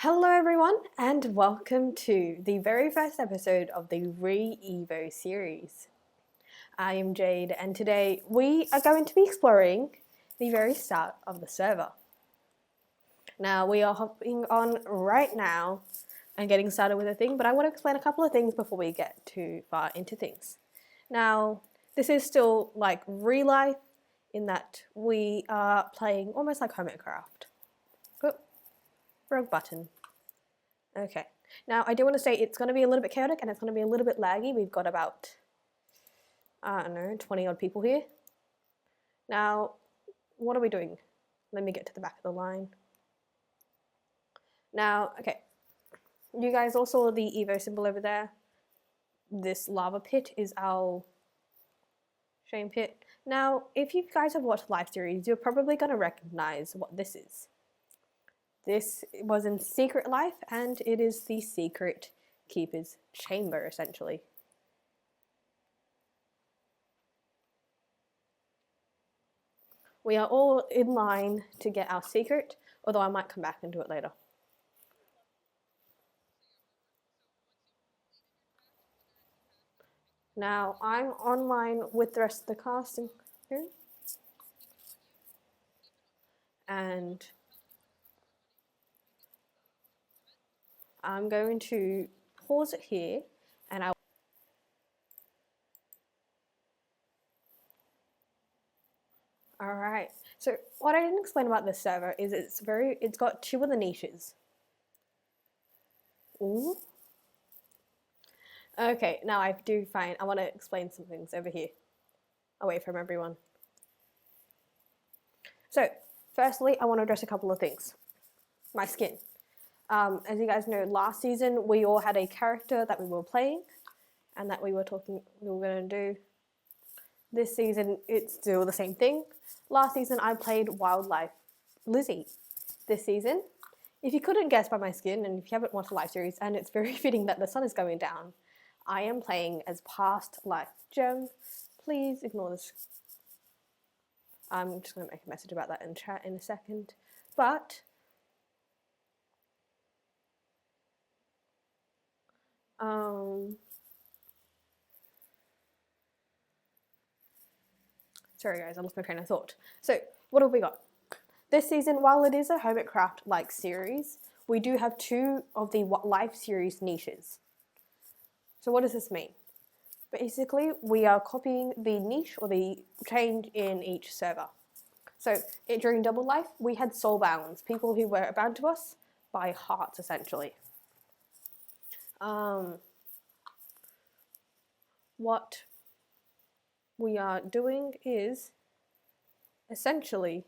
Hello everyone and welcome to the very first episode of the Re-Evo series. I am Jade and today we are going to be exploring the very start of the server. Now we are hopping on right now and getting started with a thing, but I want to explain a couple of things before we get too far into things. Now this is still like real life in that we are playing almost like Hermitcraft. Rogue button. Okay. Now I do want to say it's going to be a little bit chaotic and it's going to be a little bit laggy. We've got about, I don't know, 20 odd people here. Now, what are we doing? Let me get to the back of the line. Now, okay. You guys all saw the Evo symbol over there. This lava pit is our shame pit. Now, if you guys have watched live series, you're probably going to recognize what this is. This was in Secret Life, and it is the Secret Keeper's Chamber, essentially. We are all in line to get our secret, although I might come back and do it later. Now, I'm online with the rest of the casting crew. And I'm going to pause it here and I'll Alright, so what I didn't explain about this server is it's got two of the niches. Ooh. Okay, now I want to explain some things over here, away from everyone. So, firstly, I want to address a couple of things. My skin. As you guys know, last season we all had a character that we were playing and that we were going to do. This season it's still the same thing. Last season I played Wildlife Lizzie. This season, if you couldn't guess by my skin and if you haven't watched the live series, and it's very fitting that the sun is going down, I am playing as Past Life Gem. Please ignore this. I'm just going to make a message about that in chat in a second. But sorry guys, I lost my train of thought. So, what have we got? This season, while it is a Hermitcraft-like series, we do have two of the life series niches. So what does this mean? Basically, we are copying the niche or the change in each server. So, during Double Life, we had soulbounds, people who were bound to us by hearts, essentially. What we are doing is essentially,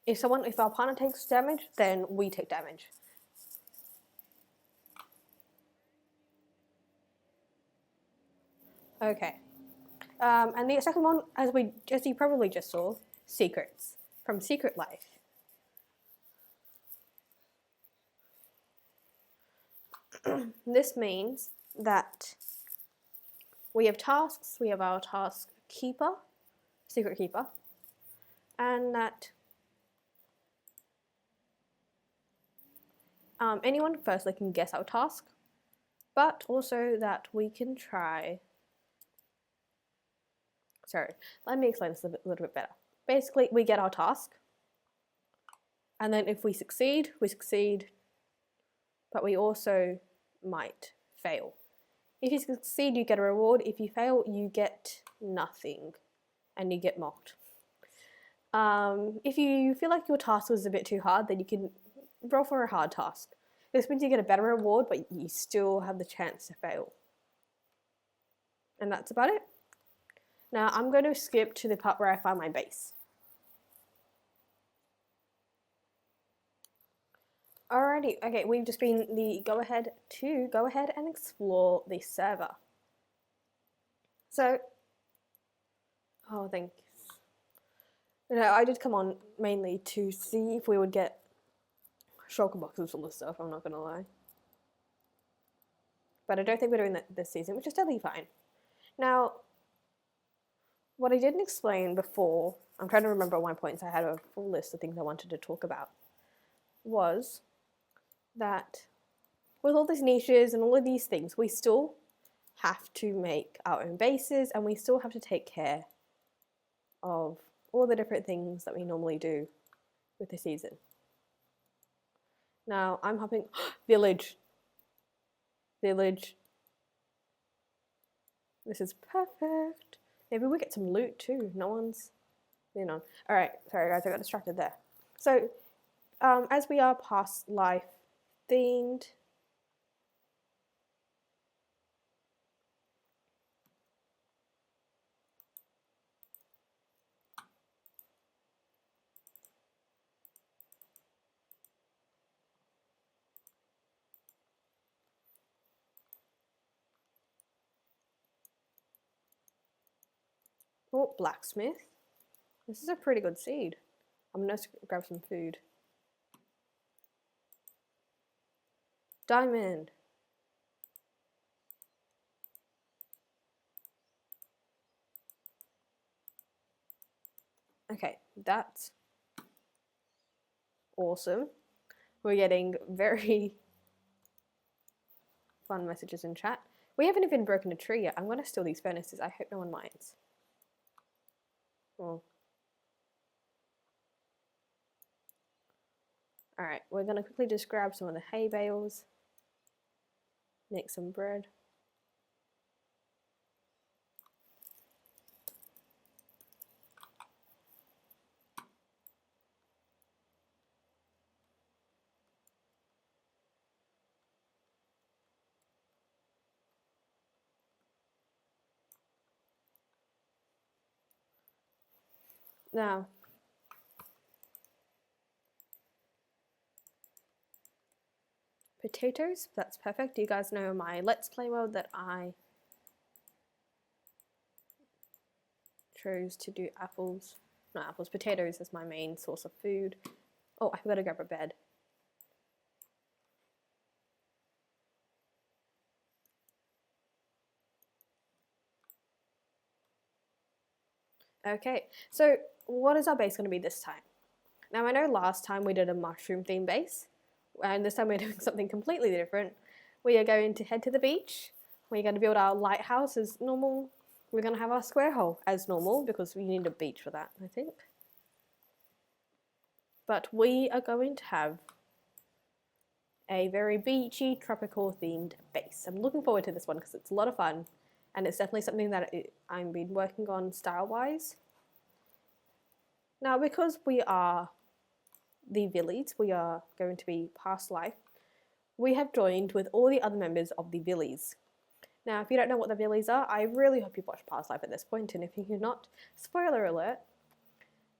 if our opponent takes damage, then we take damage. Okay. And the second one, as you probably just saw, secrets from Secret Life. This means that we have tasks, we have our task keeper, secret keeper, and that anyone firstly can guess our task, but also that we can try. Sorry, let me explain this a little bit better. Basically, we get our task, and then if we succeed, but we also might fail. If you succeed, you get a reward. If you fail, you get nothing, and you get mocked. If you feel like your task was a bit too hard, then you can roll for a hard task. This means you get a better reward, but you still have the chance to fail. And that's about it. Now I'm going to skip to the part where I find my base. Alrighty, okay, we've just been the go ahead and explore the server. So, oh thanks. I did come on mainly to see if we would get shulker boxes full of stuff, I'm not gonna lie. But I don't think we're doing that this season, which is totally fine. Now, what I didn't explain before, I'm trying to remember my points, I had a full list of things I wanted to talk about. was that with all these niches and all of these things, we still have to make our own bases, and we still have to take care of all the different things that we normally do with the season. Now I'm hoping village. Village. This is perfect. Maybe we get some loot too. No one's been on. Alright, sorry guys, I got distracted there. So as we are past life themed, oh, blacksmith. This is a pretty good seed. I'm gonna grab some food. Diamond. Okay, that's awesome. We're getting very fun messages in chat. We haven't even broken a tree yet. I'm gonna steal these furnaces. I hope no one minds. Oh. Alright, we're gonna quickly just grab some of the hay bales. Make some bread. Now, potatoes, that's perfect. You guys know my Let's Play mode that I chose to do apples, not apples, potatoes as my main source of food. Oh, I forgot to grab a bed. Okay, so what is our base going to be this time? Now I know last time we did a mushroom theme base, and this time we're doing something completely different. We are going to head to the beach. We're going to build our lighthouse as normal. We're going to have our square hole as normal because we need a beach for that, I think. But we are going to have a very beachy, tropical themed base. I'm looking forward to this one because it's a lot of fun, and it's definitely something that I've been working on style-wise. Now, because we are the Villies, we are going to be past life, we have joined with all the other members of the Villies. Now, if you don't know what the Villies are, I really hope you've watched Past Life at this point, and if you're not, spoiler alert,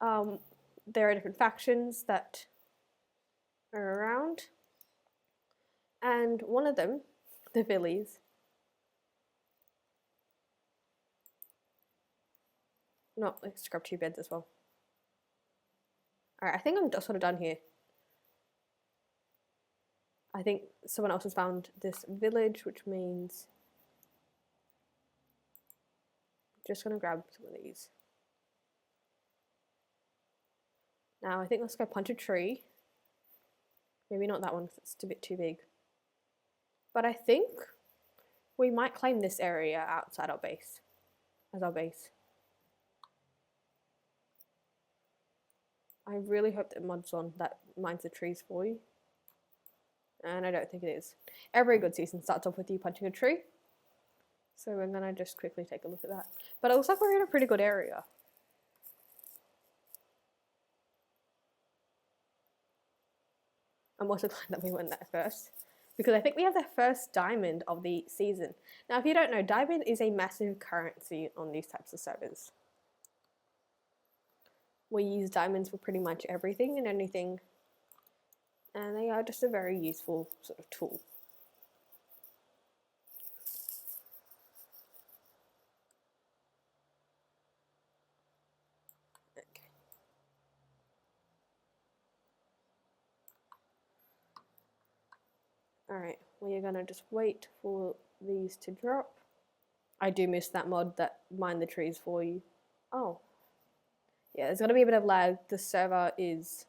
there are different factions that are around, and one of them, the Villies, no, let's grab 2 beds as well. Alright, I think I'm just sort of done here. I think someone else has found this village, which means I'm just gonna grab some of these. Now I think let's go punch a tree. Maybe not that one because it's a bit too big. But I think we might claim this area outside our base as our base. I really hope that mod's on that mines the trees for you. And I don't think it is. Every good season starts off with you punching a tree. So we're gonna just quickly take a look at that. But it looks like we're in a pretty good area. I'm also glad that we went there first, because I think we have the first diamond of the season. Now, if you don't know, diamond is a massive currency on these types of servers. We use diamonds for pretty much everything and anything, and they are just a very useful sort of tool. Okay. Alright, we are gonna just wait for these to drop. I do miss that mod that mine the trees for you. Oh. Yeah, there's gonna be a bit of lag. The server is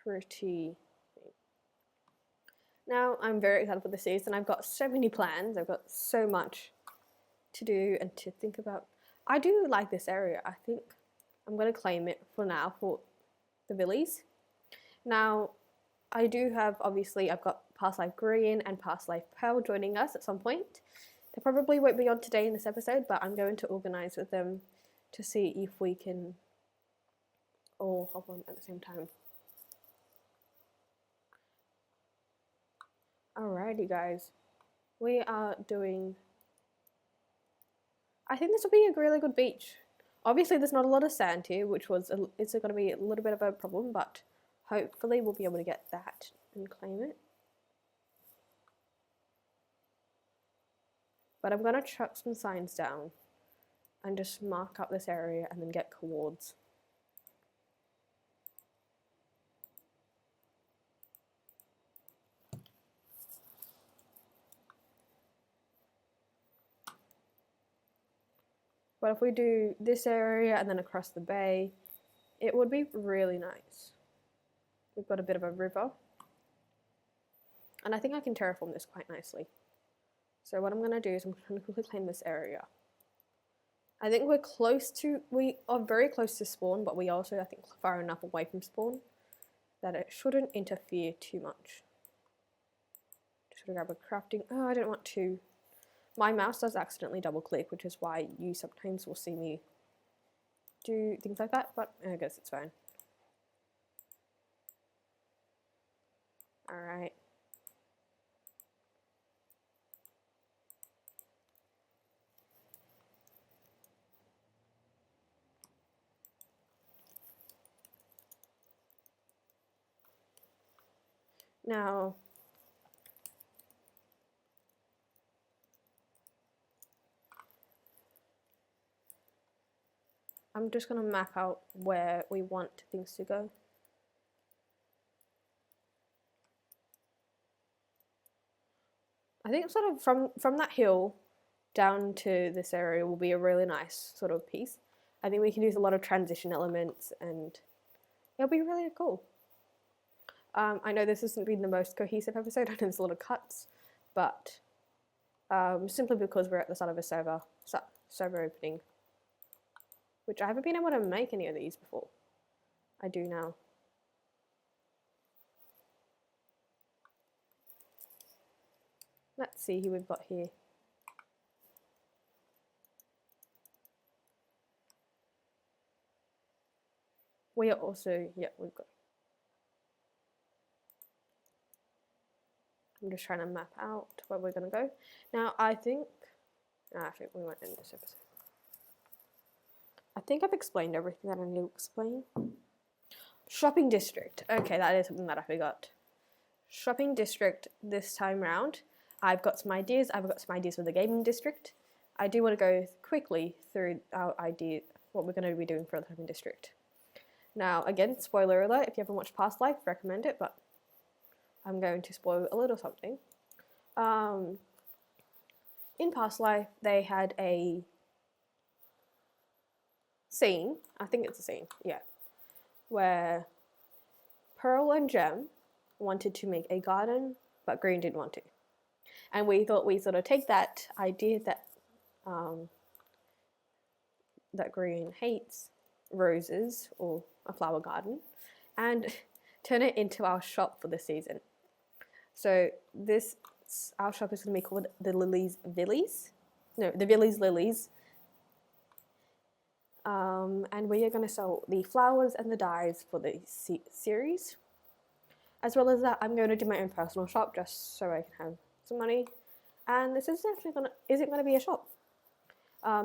pretty. Now I'm very excited for the season. I've got so many plans. I've got so much to do and to think about. I do like this area. I think I'm going to claim it for now for the villies. Now, I do have, obviously, I've got Past Life Green and Past Life Pearl joining us at some point. They probably won't be on today in this episode, but I'm going to organise with them to see if we can all hop on at the same time. Alrighty, guys. We are doing... I think this will be a really good beach. Obviously, there's not a lot of sand here, which was it's going to be a little bit of a problem, but hopefully we'll be able to get that and claim it. But I'm going to chuck some signs down and just mark up this area and then get coords. But if we do this area and then across the bay, it would be really nice. We've got a bit of a river. And I think I can terraform this quite nicely. So what I'm going to do is I'm going to quickly claim this area. I think we are very close to spawn, but we also, I think, far enough away from spawn that it shouldn't interfere too much. Just going to grab a crafting. Oh, I don't want to. My mouse does accidentally double click, which is why you sometimes will see me do things like that, but I guess it's fine. Alright. Now, I'm just going to map out where we want things to go. I think sort of from that hill down to this area will be a really nice sort of piece. I think we can use a lot of transition elements and it'll be really cool. I know this hasn't been the most cohesive episode, I know there's a lot of cuts, but simply because we're at the start of a server opening, which I haven't been able to make any of these before. I do now. Let's see who we've got here. We are also, yeah, we've got. I'm just trying to map out where we're going to go. Now, I think we won't end this episode. I think I've explained everything that I need to explain. Shopping district. Okay, that is something that I forgot. Shopping district this time round. I've got some ideas. I've got some ideas for the gaming district. I do want to go quickly through our idea, what we're going to be doing for the shopping district. Now, again, spoiler alert, if you haven't watched Past Life, recommend it, but I'm going to spoil a little something. In Past Life, they had a scene, I think it's a scene, yeah, where Pearl and Gem wanted to make a garden, but Green didn't want to. And we thought we'd sort of take that idea that that Green hates roses or a flower garden and turn it into our shop for the season. So our shop is going to be called the Lilies Villies. No, the Villies Lilies. And we are going to sell the flowers and the dyes for the series. As well as that, I'm going to do my own personal shop just so I can have some money. And this isn't going to be a shop.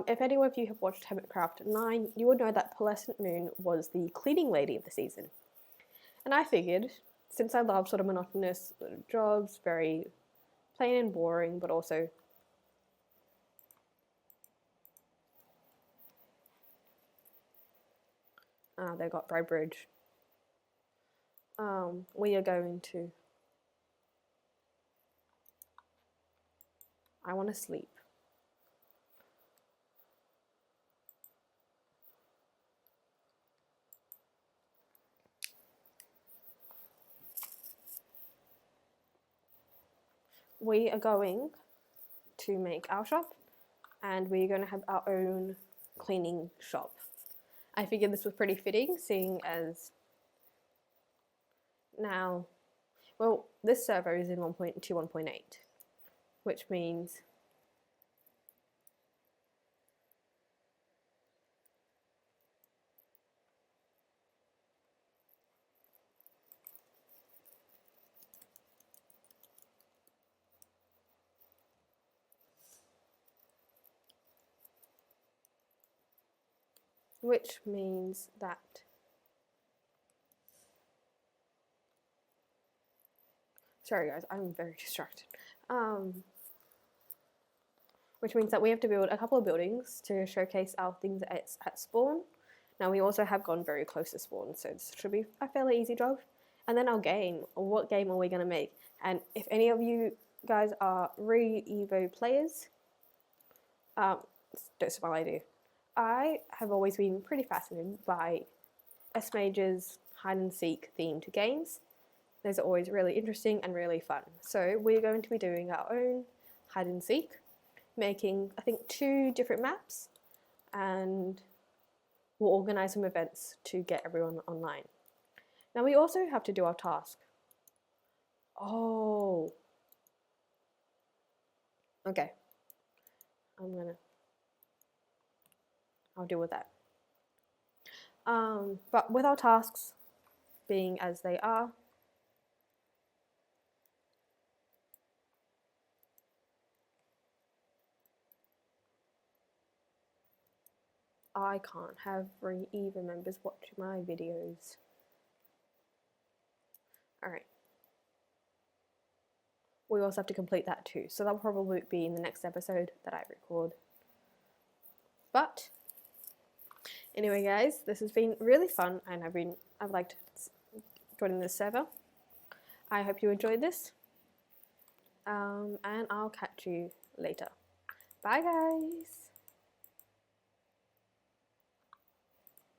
If any of you have watched Hermitcraft 9, you would know that Pearlescent Moon was the cleaning lady of the season. And I figured, since I love sort of monotonous jobs, very plain and boring, but also they got Dry Bridge. We are going to. I want to sleep. we are going to make our shop, and we're going to have our own cleaning shop. I figured this was pretty fitting, seeing as now, well, this server is in 1.21.8, which means that sorry guys, I'm very distracted. Which means that we have to build a couple of buildings to showcase our things at spawn. Now we also have gone very close to spawn, so this should be a fairly easy job. And then our game, what game are we going to make? And if any of you guys are Re-Evo players, don't smile, I do. I have always been pretty fascinated by S-Major's hide and seek themed games. Those are always really interesting and really fun. So we're going to be doing our own hide and seek, making I think 2 different maps, and we'll organise some events to get everyone online. Now we also have to do our task. Oh. Okay. I'll deal with that. But with our tasks being as they are, I can't have Re-Evo members watch my videos. Alright. We also have to complete that too, so that'll probably be in the next episode that I record. But anyway guys, this has been really fun, and I've liked joining this server. I hope you enjoyed this, and I'll catch you later. Bye guys!